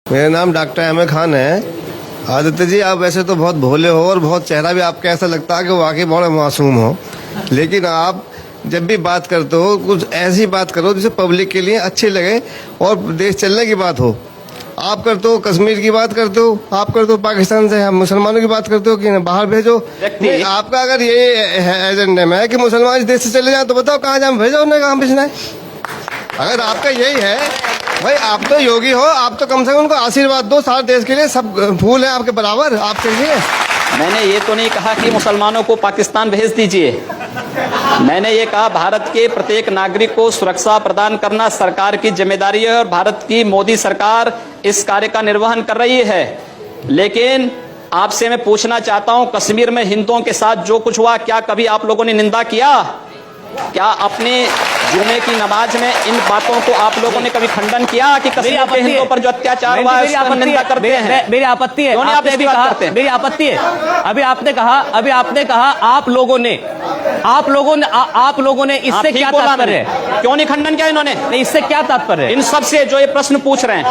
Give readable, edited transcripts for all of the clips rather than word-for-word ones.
मेरा नाम डॉक्टर अहमद खान है। आदित्य जी, आप वैसे तो बहुत भोले हो और बहुत चेहरा भी आपका ऐसा लगता है कि वाकई बहुत मासूम हो, लेकिन आप जब भी बात करते हो कुछ ऐसी बात करो जिसे पब्लिक के लिए अच्छी लगे और देश चलने की बात हो। आप करते हो कश्मीर की बात करते हो, आप करते हो पाकिस्तान से मुसलमानों की बात करते हो कि बाहर भेजो। नहीं, आपका अगर ये एजेंडे में है कि मुसलमान इस देश से चले जाए तो बताओ कहाँ जाए भेजो, उन्हें कहाँ भेजना है। अगर आपका यही है भाई, आप तो योगी हो, आप तो कम से कम उनको आशीर्वाद दो। सारे देश के लिए सब फूल है आपके बराबर, आप चाहिए। मैंने ये तो नहीं कहा कि मुसलमानों को पाकिस्तान भेज दीजिए। मैंने ये कहा भारत के प्रत्येक नागरिक को सुरक्षा प्रदान करना सरकार की जिम्मेदारी है और भारत की मोदी सरकार इस कार्य का निर्वहन कर रही है। लेकिन आपसे मैं पूछना चाहता हूं, कश्मीर में हिंदुओं के साथ जो कुछ हुआ, क्या कभी आप लोगों ने निंदा किया? क्या अपने जुमे की नमाज में इन बातों को आप लोगों ने कभी खंडन किया कि कश्मीर के हिंदुओं पर जो अत्याचार हुआ है उसका निंदा करते हैं? मेरी आपत्ति है। आपने भी कहा, मेरी आपत्ति है। अभी आपने कहा आप लोगों ने इससे क्या तात्पर्य है? क्यों नहीं खंडन किया इन्होंने? नहीं, इससे क्या तात्पर्य है? इन सब से जो ये प्रश्न पूछ रहे हैं,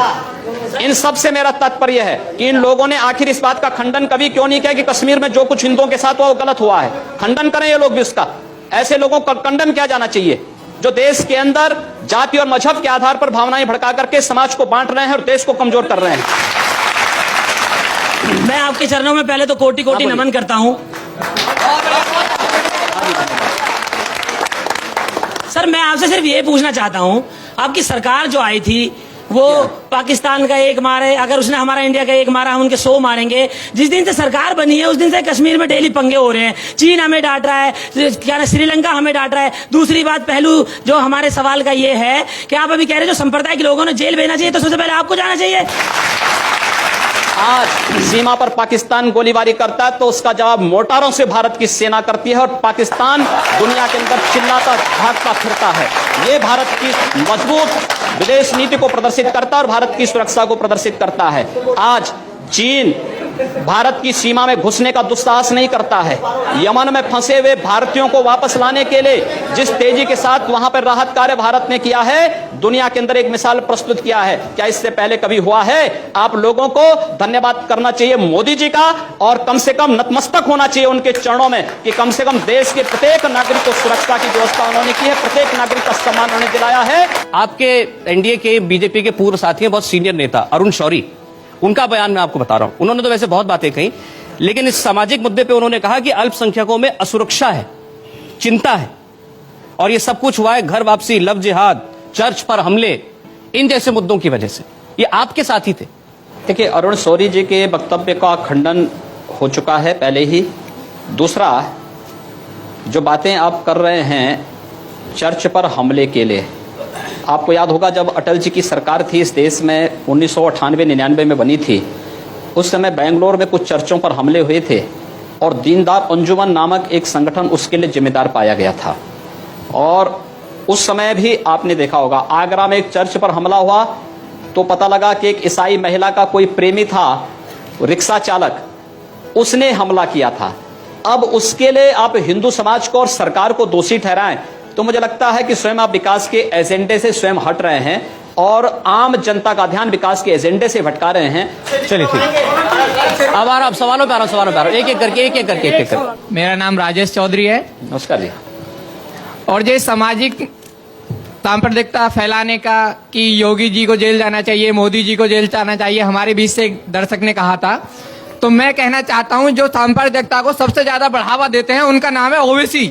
इन सब से मेरा तात्पर्य है कि इन लोगों ने आखिर इस बात का खंडन कभी क्यों नहीं किया कि कश्मीर में जो कुछ हिंदुओं के साथ हुआ वो गलत हुआ है। खंडन करें ये लोग भी उसका। ऐसे लोगों को खंडन किया जाना चाहिए जो देश के अंदर जाति और मजहब के आधार पर भावनाएं भड़का करके समाज को बांट रहे हैं और देश को कमजोर कर रहे हैं। मैं आपके चरणों में पहले तो कोटि कोटि नमन करता हूं। सर, मैं आपसे सिर्फ ये पूछना चाहता हूं, आपकी सरकार जो आई थी वो पाकिस्तान का एक मारे, अगर उसने हमारा इंडिया का एक मारा हम उनके 100 मारेंगे। जिस दिन से सरकार बनी है उस दिन से कश्मीर में डेली पंगे हो रहे हैं। चीन हमें डांट रहा है, क्या ना श्रीलंका हमें डांट रहा है। दूसरी बात, पहलू जो हमारे सवाल का ये है कि आप अभी कह रहे हैं जो संप्रदाय के लोगों ने जेल भेजना चाहिए, तो सबसे पहले आपको जाना चाहिए। आज सीमा पर पाकिस्तान गोलीबारी करता है तो उसका जवाब मोटारों से भारत की सेना करती है और पाकिस्तान दुनिया के अंदर चिल्लाता भागता फिरता है। ये भारत की मजबूत विदेश नीति को प्रदर्शित करता है और भारत की सुरक्षा को प्रदर्शित करता है। आज चीन भारत की सीमा में घुसने का दुस्साहस नहीं करता है। यमन में फंसे हुए भारतीयों को वापस लाने के लिए जिस तेजी के साथ वहां पर राहत कार्य भारत ने किया है, दुनिया के अंदर एक मिसाल प्रस्तुत किया है। क्या इससे पहले कभी हुआ है? आप लोगों को धन्यवाद करना चाहिए मोदी जी का और कम से कम नतमस्तक होना चाहिए उनके चरणों में कि कम से कम देश के प्रत्येक नागरिक को सुरक्षा की व्यवस्था उन्होंने की है, प्रत्येक नागरिक का सम्मान उन्होंने दिलाया है। आपके एनडीए के बीजेपी के पूर्व साथी हैं, बहुत सीनियर नेता अरुण शौरी, उनका बयान मैं आपको बता रहा हूं। उन्होंने तो वैसे बहुत बातें कही, लेकिन इस सामाजिक मुद्दे पे उन्होंने कहा कि अल्पसंख्यकों में असुरक्षा है, चिंता है, और ये सब कुछ हुआ है घर वापसी, लव जिहाद, चर्च पर हमले, इन जैसे मुद्दों की वजह से। ये आपके साथी थे। देखिए, अरुण शौरी जी के वक्तव्य का खंडन हो चुका है पहले ही। दूसरा, जो बातें आप कर रहे हैं चर्च पर हमले के लिए, आपको याद होगा जब अटल जी की सरकार थी इस देश में 1998-99 में बनी थी, उस समय बेंगलोर में कुछ चर्चों पर हमले हुए थे और दीनदयाल अंजुमन नामक एक संगठन उसके लिए जिम्मेदार पाया गया था। और उस समय भी आपने देखा होगा आगरा में एक चर्च पर हमला हुआ तो पता लगा कि एक ईसाई महिला का कोई प्रेमी था, रिक्शा चालक, उसने हमला किया था। अब उसके लिए आप हिंदू समाज को और सरकार को दोषी ठहराएं तो मुझे लगता है कि स्वयं आप विकास के एजेंडे से स्वयं हट रहे हैं और आम जनता का ध्यान विकास के एजेंडे से भटका रहे हैं। चलिए ठीक, अब आप सवालों पे आ रहा हूं, एक एक करके। मेरा नाम राजेश चौधरी है। नमस्कार जी। और ये सामाजिक सांप्रदायिकता फैलाने का कि योगी जी को जेल जाना चाहिए, मोदी जी को जेल जाना चाहिए, हमारे बीच से एक दर्शक ने कहा था, तो मैं कहना चाहता हूं जो सांप्रदायिकता को सबसे ज्यादा बढ़ावा देते हैं उनका नाम है ओवैसी।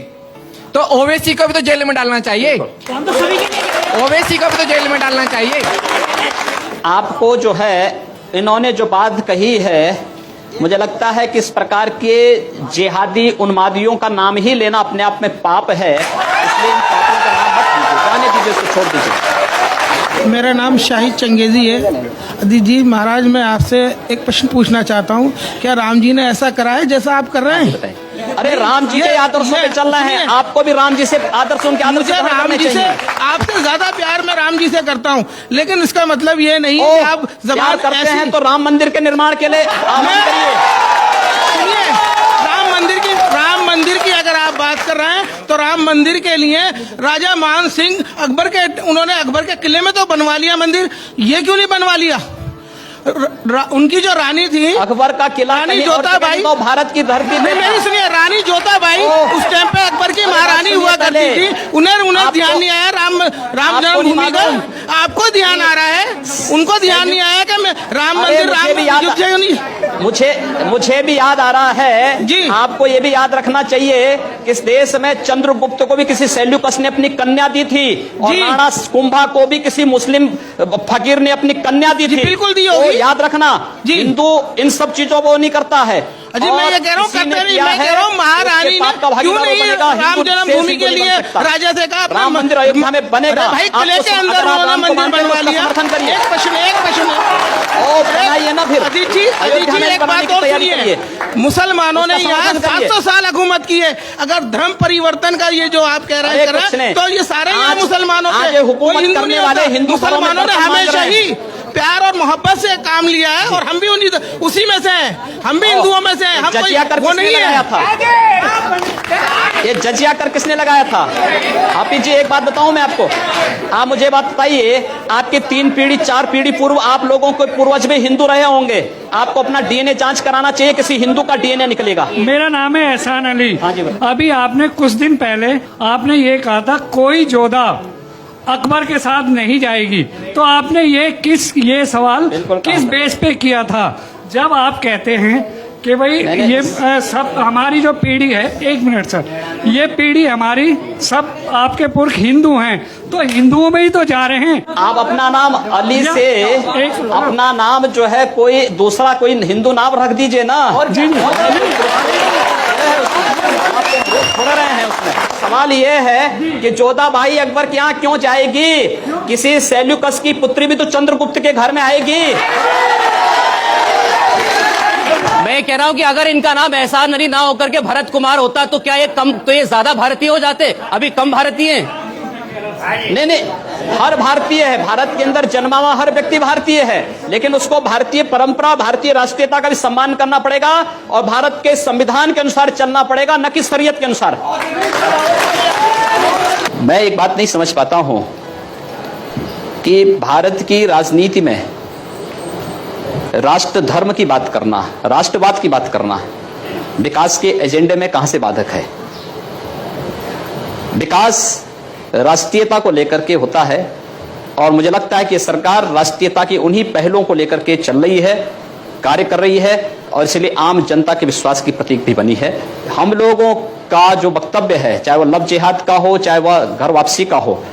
तो ओवैसी को भी तो जेल में डालना चाहिए, ओवैसी को भी तो जेल में डालना चाहिए। आपको जो है इन्होंने जो बात कही है, मुझे लगता है कि इस प्रकार के जिहादी उन्मादियों का नाम ही लेना अपने आप में पाप है, इसलिए इन पापों का नाम मत लीजिए, जाने दीजिए, उसको छोड़ दीजिए। मेरा नाम शाहिद चंगेजी है। अदी जी महाराज, मैं आपसे एक प्रश्न पूछना चाहता हूँ, क्या राम जी ने ऐसा करा है जैसा आप कर रहे हैं? अरे राम जी के आदर्शों पे चल रहे हैं, आपको भी राम जी से आदर्श उनके आदर्श मुझे राम जी से आपसे ज्यादा प्यार मैं राम जी से करता हूँ, लेकिन इसका मतलब ये नहीं कि आप जबान करते हैं तो राम मंदिर के निर्माण के लिए सुनिए, राम मंदिर की अगर आप बात कर रहे हैं तो राम मंदिर के लिए राजा मान सिंह उन्होंने अकबर के किले में तो बनवा लिया मंदिर, ये क्यों नहीं बनवा लिया? उनकी जो रानी थी अकबर का किला रानी कहीं और जगह जोताबाई, नहीं, तो भारत की धरती नहीं, मेरी सुनिए, रानी जोताबाई ओह। उस टाइम पे अकबर की महारानी सुनिए हुआ करती पहले। थी। उन्हें आपको- ध्यान नहीं आया राम आपको जन्मभूमि नहीं का। मालूम? आपको ध्यान आ रहा है, उनको ध्यान नहीं आया कि राम अरे मंदिर मुझे भी याद- राम मुझे भी याद आ रहा है जी। आपको ये भी याद रखना चाहिए कि इस देश में चंद्रगुप्त को भी किसी सेल्यूकस ने अपनी कन्या दी थी और जी। राणा कुंभा को भी किसी मुस्लिम फकीर ने अपनी कन्या दी जी, थी। बिल्कुल दी तो होगी। याद रखना, जी। हिंदू इन सब चीजों को नहीं करता है। अजी मैं ये कह रहा हूँ किसी ने करते नहीं, किया मैं है, कह रहा हूँ महारानी उसके ने पाप का भागीदार क्यों वो नहीं बनेगा, राम हिंदू जन्मभूमि से के हिंदू लिए नहीं बन सकता। राजा से कहा अपना राम मंदिर अयोध्या में बनेगा। अरे भाई आप किले उसको- के अंदर अगर आप उन्होंने राम को मंदिर मानते हैं तो बनवा उसका लिया। समर्थन करिए। एक प्रश्न ओ बनाइए ना फिर अजीत जी अयोध्या में एक बनाने बात की और तैयारी सुनिए, करिए। मुसलमानों ने उसका यहाँ समर्थन करिए। 700 साल हुकूमत की है। अगर धर्म परिवर्तन का ये जो आप कह रहे अरे हैं कुछ करा, नहीं। तो ये सारे यहाँ आज- मुसलमानों आज के ये हुकूमत कोई हिंदू करने नहीं वाले होता। हिंदू घरों में मुसलमानों ने दर्शन मांग हमेशा रहे ही प्यार और मोहब्बत से काम लिया है और हम भी उसी में से हैं। हम भी हिंदुओं में से हैं। हम जजिया कर वो किसने नहीं लगाया है। था? ये जजिया कर किसने लगाया था? हाफिज जी एक बात बताऊं मैं आपको, आप मुझे बात बताइए, आपके 3 पीढ़ी 4 पीढ़ी पूर्व आप लोगों के पूर्वज भी हिंदू रहे होंगे। आपको अपना डीएनए जांच कराना चाहिए, किसी हिंदू का डीएनए निकलेगा। मेरा नाम है एहसान अली। हाँ जी भाई। अभी आपने कुछ दिन पहले आपने ये कहा था कोई जोधा अकबर के साथ नहीं जाएगी, तो आपने ये सवाल बिल्कुल किस कहा। बेस पे किया था? जब आप कहते हैं कि भाई मैंने- ये सब हमारी जो पीढ़ी है, 1 मिनट सर, ये पीढ़ी हमारी सब आपके पुरख हिंदू हैं, तो हिंदुओं में ही तो जा रहे हैं। आप अपना नाम अली से अपना नाम जो है कोई दूसरा कोई हिंदू नाम रख दीजिए ना। जी जी छोड़ रहे हैं उसमें। सवाल ये है कि जोधाबाई अकबर के यहाँ क्यों जाएगी? किसी सेल्यूकस की पुत्री भी तो चंद्रगुप्त के घर में आएगी। मैं कह रहा हूं कि अगर इनका नाम एहसान अली ना होकर के भरत कुमार होता तो क्या ये ज्यादा भारतीय हो जाते? अभी कम भारतीय हैं। नहीं, हर भारतीय है, भारत के अंदर जन्मा हुआ हर व्यक्ति भारतीय है, लेकिन उसको भारतीय परंपरा, भारतीय राष्ट्रीयता का भी सम्मान करना पड़ेगा और भारत के संविधान के अनुसार चलना पड़ेगा, न कि शरीयत के अनुसार। मैं एक बात नहीं समझ पाता हूं कि भारत की राजनीति में राष्ट्र धर्म की बात करना, राष्ट्रवाद की बात करना विकास के एजेंडे में कहां से बाधक है? विकास राष्ट्रीयता को लेकर के होता है और मुझे लगता है कि सरकार राष्ट्रीयता की उन्हीं पहलों को लेकर के चल रही है, कार्य कर रही है और इसलिए आम जनता के विश्वास की प्रतीक भी बनी है। हम लोगों का जो वक्तव्य है, चाहे वह लव जिहाद का हो, चाहे वह घर वापसी का हो,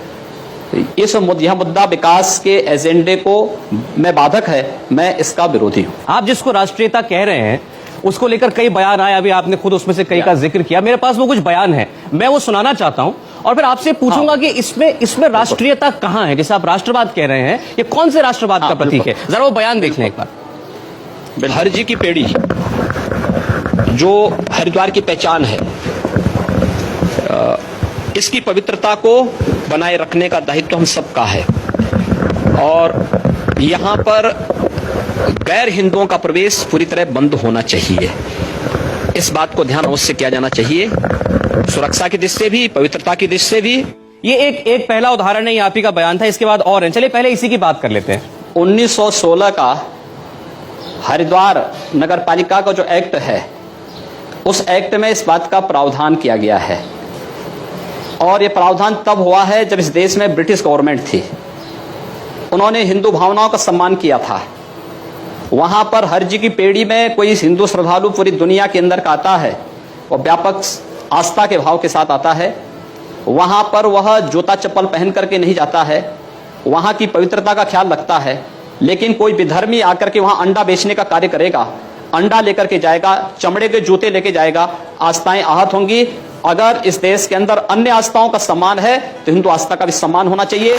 यह मुद्दा विकास के एजेंडे को में बाधक है, मैं इसका विरोधी हूं। आप जिसको राष्ट्रीयता कह रहे हैं उसको लेकर कई बयान आए, अभी आपने खुद उसमें से कई का जिक्र किया। मेरे पास वो कुछ बयान है, मैं वो सुनाना चाहता हूं और फिर आपसे पूछूंगा कि इसमें राष्ट्रीयता कहां है? जैसे आप राष्ट्रवाद कह रहे हैं, ये कौन से राष्ट्रवाद का प्रतीक है? जरा वो बयान देख लें एक बार। हरजी की पेड़ी जो हरिद्वार की पहचान है, इसकी पवित्रता को बनाए रखने का दायित्व हम सबका है और यहाँ पर गैर हिंदुओं का प्रवेश पूरी तरह बंद होना चाहिए। इस बात को ध्यान अवश्य किया जाना चाहिए, सुरक्षा की दृष्टि से भी, पवित्रता की दृष्टि से भी। ये एक पहला उदाहरण है, आप ही का बयान था, इसके बाद और है। चलिए पहले इसी की बात कर लेते हैं। 1916 का हरिद्वार नगर पालिका का जो एक्ट है, उस एक्ट में इस बात का प्रावधान किया गया है और यह प्रावधान तब हुआ है जब इस देश में ब्रिटिश गवर्नमेंट थी। उन्होंने हिंदू भावनाओं का सम्मान किया था। वहां पर हरजी की पेड़ी में कोई हिंदू श्रद्धालु पूरी दुनिया के अंदर का आता है और व्यापक आस्था के भाव के साथ आता है। वहां पर वह जूता चप्पल पहन करके नहीं जाता है, वहां की पवित्रता का ख्याल रखता है। लेकिन कोई विधर्मी आकर के वहां अंडा बेचने का कार्य करेगा, अंडा लेकर के जाएगा, चमड़े के जूते लेके जाएगा, आस्थाएं आहत होंगी। अगर इस देश के अंदर अन्य आस्थाओं का सम्मान है तो हिंदू आस्था का भी सम्मान होना चाहिए।